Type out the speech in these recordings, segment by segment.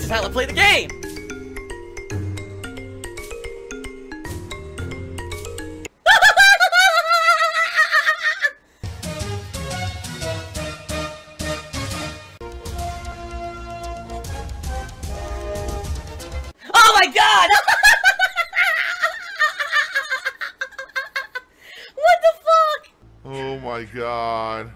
This is how I play the game! Oh my god! What the fuck? Oh my god.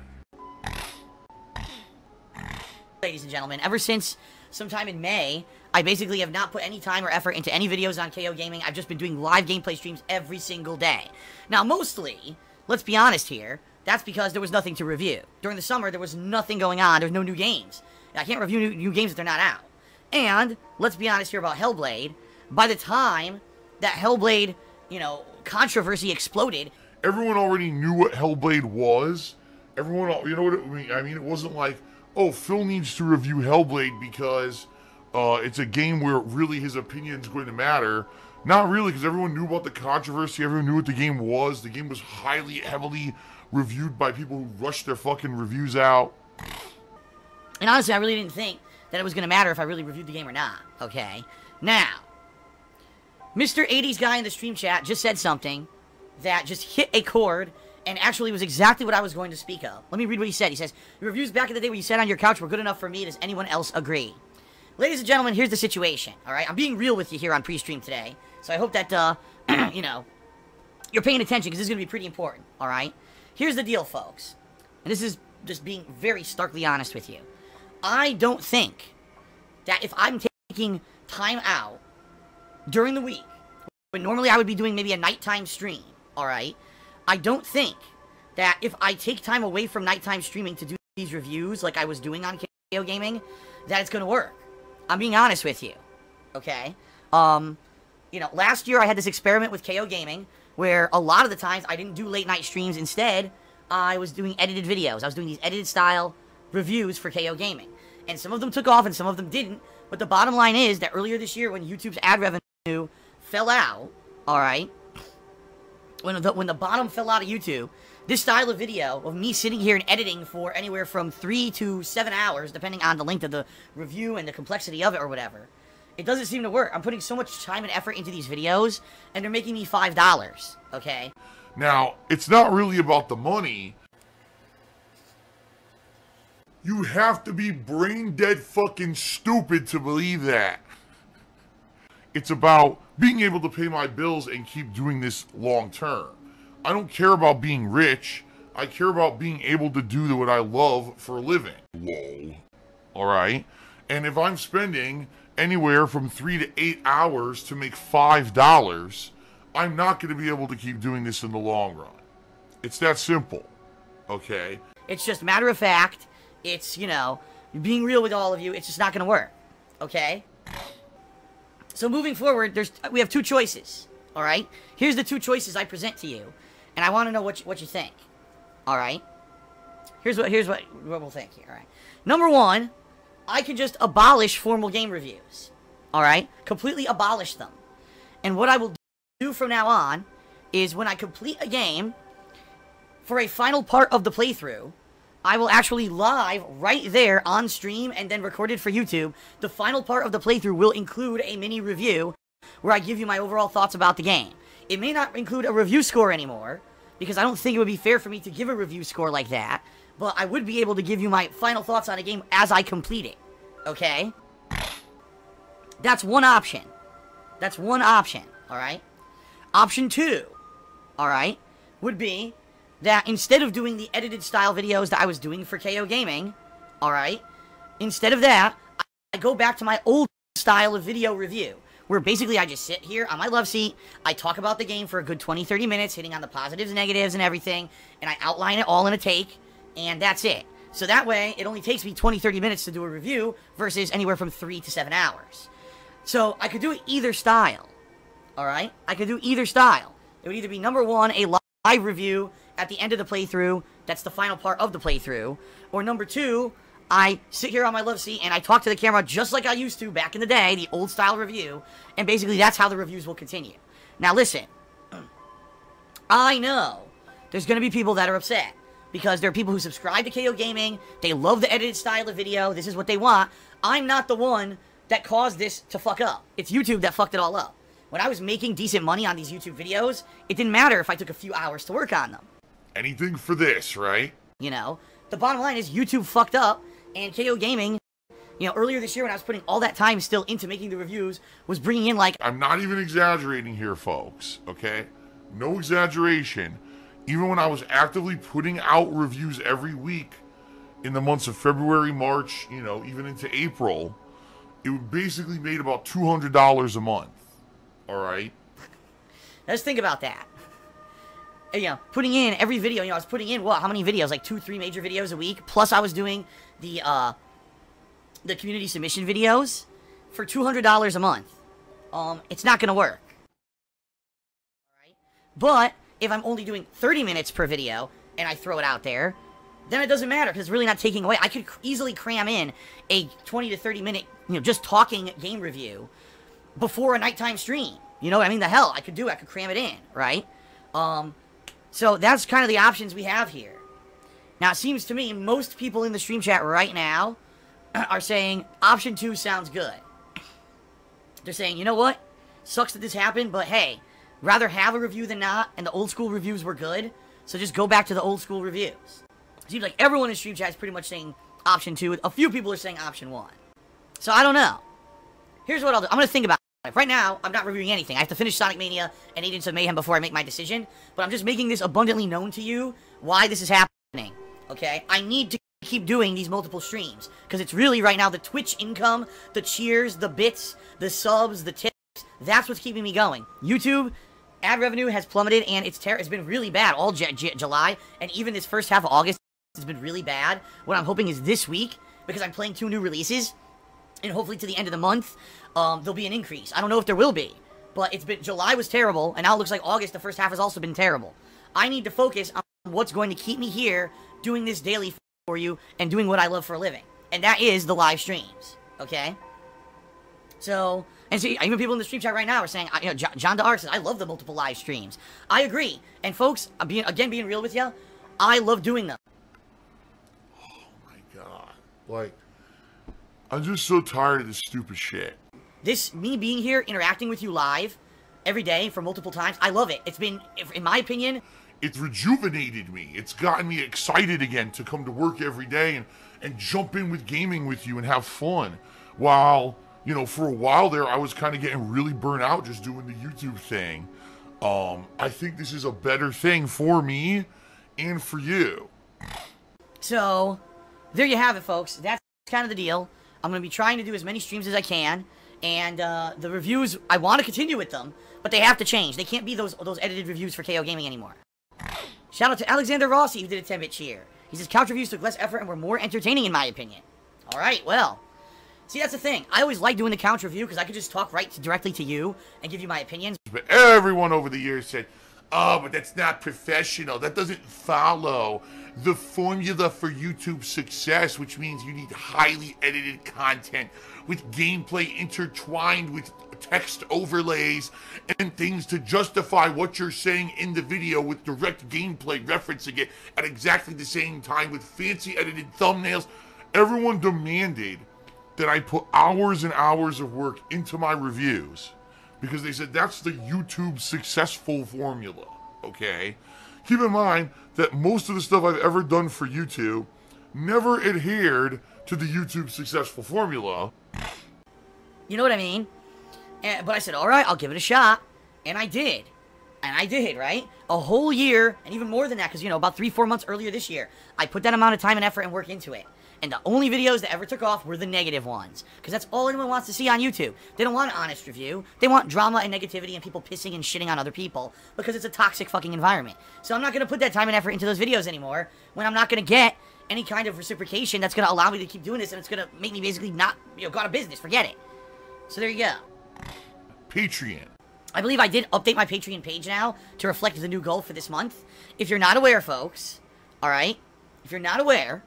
Ladies and gentlemen, ever since sometime in May, I basically have not put any time or effort into any videos on KO Gaming. I've just been doing live gameplay streams every single day. Now, mostly, let's be honest here, that's because there was nothing to review. During the summer, there was nothing going on. There's no new games. I can't review new games if they're not out. And, let's be honest here about Hellblade, by the time that Hellblade, you know, controversy exploded, everyone already knew what Hellblade was. Everyone, you know what I mean? I mean, it wasn't like, oh, Phil needs to review Hellblade because it's a game where really his opinion's going to matter. Not really, because everyone knew about the controversy. Everyone knew what the game was. The game was heavily reviewed by people who rushed their fucking reviews out. And honestly, I really didn't think that it was going to matter if I really reviewed the game or not, okay? Now, Mr. 80s guy in the stream chat just said something that just hit a chord and actually was exactly what I was going to speak of. Let me read what he said. He says, "Your reviews back in the day where you sat on your couch were good enough for me. Does anyone else agree?" Ladies and gentlemen, here's the situation, alright? I'm being real with you here on pre-stream today. So I hope that, you know, you're paying attention because this is going to be pretty important, alright? Here's the deal, folks. And this is just being very starkly honest with you. I don't think that if I'm taking time out during the week, when normally I would be doing maybe a nighttime stream, alright? I don't think that if I take time away from nighttime streaming to do these reviews like I was doing on KO Gaming, that it's going to work. I'm being honest with you, okay? You know, last year I had this experiment with KO Gaming where a lot of the times I didn't do late night streams. Instead, I was doing edited videos. I was doing these edited style reviews for KO Gaming. And some of them took off and some of them didn't. But the bottom line is that earlier this year when YouTube's ad revenue fell out, alright? When the bottom fell out of YouTube, this style of video of me sitting here and editing for anywhere from 3 to 7 hours, depending on the length of the review and the complexity of it or whatever, it doesn't seem to work. I'm putting so much time and effort into these videos, and they're making me $5, okay? Now, it's not really about the money. You have to be brain dead fucking stupid to believe that. It's about being able to pay my bills and keep doing this long term. I don't care about being rich. I care about being able to do what I love for a living. Lol. Alright? And if I'm spending anywhere from 3 to 8 hours to make $5, I'm not going to be able to keep doing this in the long run. It's that simple. Okay? It's just matter of fact. It's, you know, being real with all of you, it's just not going to work. Okay? So moving forward, we have two choices, all right? Here's the two choices I present to you, and I want to know what you think, all right? Here's what we'll think here, all right? Number one, I can just abolish formal game reviews, all right? Completely abolish them. And what I will do from now on is when I complete a game for a final part of the playthrough, I will actually live right there on stream and then record it for YouTube. The final part of the playthrough will include a mini review where I give you my overall thoughts about the game. It may not include a review score anymore because I don't think it would be fair for me to give a review score like that, but I would be able to give you my final thoughts on a game as I complete it. Okay? That's one option. That's one option, alright? Option two, alright, would be that instead of doing the edited style videos that I was doing for KO Gaming, alright, instead of that, I go back to my old style of video review, where basically I just sit here on my love seat, I talk about the game for a good 20-30 minutes, hitting on the positives, negatives, and everything, and I outline it all in a take, and that's it. So that way, it only takes me 20-30 minutes to do a review, versus anywhere from 3 to 7 hours. So, I could do it either style, alright? I could do either style. It would either be, number one, a live review at the end of the playthrough, that's the final part of the playthrough, or number two, I sit here on my love seat and I talk to the camera just like I used to back in the day, the old style review, and basically that's how the reviews will continue. Now listen, I know there's going to be people that are upset, because there are people who subscribe to KO Gaming, they love the edited style of video, this is what they want. I'm not the one that caused this to fuck up. It's YouTube that fucked it all up. When I was making decent money on these YouTube videos, it didn't matter if I took a few hours to work on them. Anything for this, right? You know, the bottom line is YouTube fucked up, and KO Gaming, you know, earlier this year when I was putting all that time still into making the reviews, was bringing in like... I'm not even exaggerating here, folks, okay? No exaggeration. Even when I was actively putting out reviews every week in the months of February, March, you know, even into April, it basically made about $200 a month, all right? Let's think about that. You know, putting in every video, you know, I was putting in, what, how many videos? Like 2-3 major videos a week, plus I was doing the community submission videos for $200 a month. It's not gonna work. Alright? But if I'm only doing 30 minutes per video and I throw it out there, then it doesn't matter because it's really not taking away. I could easily cram in a 20 to 30 minute, you know, just talking game review before a nighttime stream. You know what I mean? The hell, I could cram it in, right? So that's kind of the options we have here. Now, it seems to me most people in the stream chat right now are saying option 2 sounds good. They're saying, you know what? Sucks that this happened, but hey, rather have a review than not, and the old school reviews were good, so just go back to the old school reviews. It seems like everyone in stream chat is pretty much saying option 2. A few people are saying option 1. So I don't know. Here's what I'll do. I'm going to think about it. Right now, I'm not reviewing anything. I have to finish Sonic Mania and Agents of Mayhem before I make my decision, but I'm just making this abundantly known to you why this is happening, okay? I need to keep doing these multiple streams, because it's really, right now, the Twitch income, the cheers, the bits, the subs, the tips, that's what's keeping me going. YouTube ad revenue has plummeted, and it's been really bad all July, and even this first half of August has been really bad. What I'm hoping is this week, because I'm playing 2 new releases, and hopefully to the end of the month, there'll be an increase. I don't know if there will be, but July was terrible, and now it looks like August, the first half, has also been terrible. I need to focus on what's going to keep me here, doing this daily for you, and doing what I love for a living. And that is the live streams, okay? So, and see, even people in the stream chat right now are saying, you know, John DeArc says, I love the multiple live streams. I agree. And folks, being real with you, I love doing them. Oh my god. Like, I'm just so tired of this stupid shit. Me being here, interacting with you live, every day, for multiple times, I love it. It's been, in my opinion... It's rejuvenated me. It's gotten me excited again to come to work every day and jump in with gaming with you and have fun. While, you know, for a while there, I was kind of getting really burnt out just doing the YouTube thing. I think this is a better thing for me and for you. So, there you have it, folks. That's kind of the deal. I'm going to be trying to do as many streams as I can. And the reviews, I want to continue with them, but they have to change. They can't be those edited reviews for KO Gaming anymore. Shout out to Alexander Rossi, who did a 10-bit cheer. He says, couch reviews took less effort and were more entertaining, in my opinion. Alright, well. See, that's the thing. I always like doing the couch review, because I could just talk directly to you and give you my opinions. But everyone over the years said, oh, but that's not professional. That doesn't follow the formula for YouTube success, which means you need highly edited content with gameplay intertwined with text overlays and things to justify what you're saying in the video with direct gameplay referencing it at exactly the same time with fancy edited thumbnails. Everyone demanded that I put hours and hours of work into my reviews because they said that's the YouTube successful formula, okay? Keep in mind that most of the stuff I've ever done for YouTube never adhered to the YouTube successful formula. You know what I mean? But I said, alright, I'll give it a shot. And I did. And I did, right? A whole year, and even more than that, because, you know, about 3-4 months earlier this year, I put that amount of time and effort and work into it. And the only videos that ever took off were the negative ones. Because that's all anyone wants to see on YouTube. They don't want an honest review. They want drama and negativity and people pissing and shitting on other people. Because it's a toxic fucking environment. So I'm not going to put that time and effort into those videos anymore. When I'm not going to get any kind of reciprocation that's going to allow me to keep doing this. And it's going to make me basically not, you know, go out of business. Forget it. So there you go. Patreon. I believe I did update my Patreon page now to reflect the new goal for this month. If you're not aware, folks, alright? If you're not aware,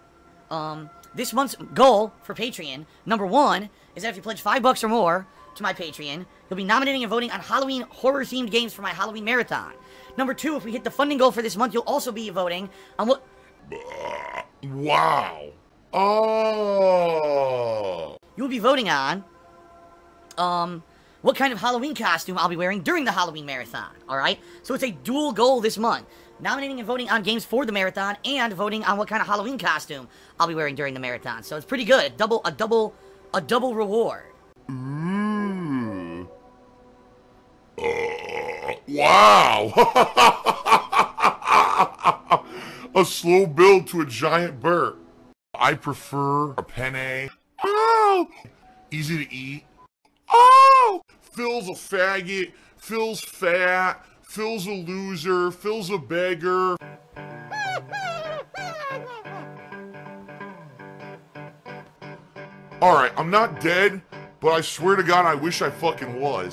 this month's goal for Patreon, number 1, is that if you pledge $5 or more to my Patreon, you'll be nominating and voting on Halloween horror-themed games for my Halloween marathon. Number 2, if we hit the funding goal for this month, you'll also be voting on what... Wow. Oh. You'll be voting on what kind of Halloween costume I'll be wearing during the Halloween marathon, alright? So it's a dual goal this month. Nominating and voting on games for the marathon, and voting on what kind of Halloween costume I'll be wearing during the marathon. So it's pretty good. A double reward. Ooh. Wow! A slow build to a giant burp. I prefer a penne. Oh! Easy to eat. Oh! Phil's a faggot. Phil's fat. Phil's a loser. Phil's a beggar. Alright, I'm not dead, but I swear to God I wish I fucking was.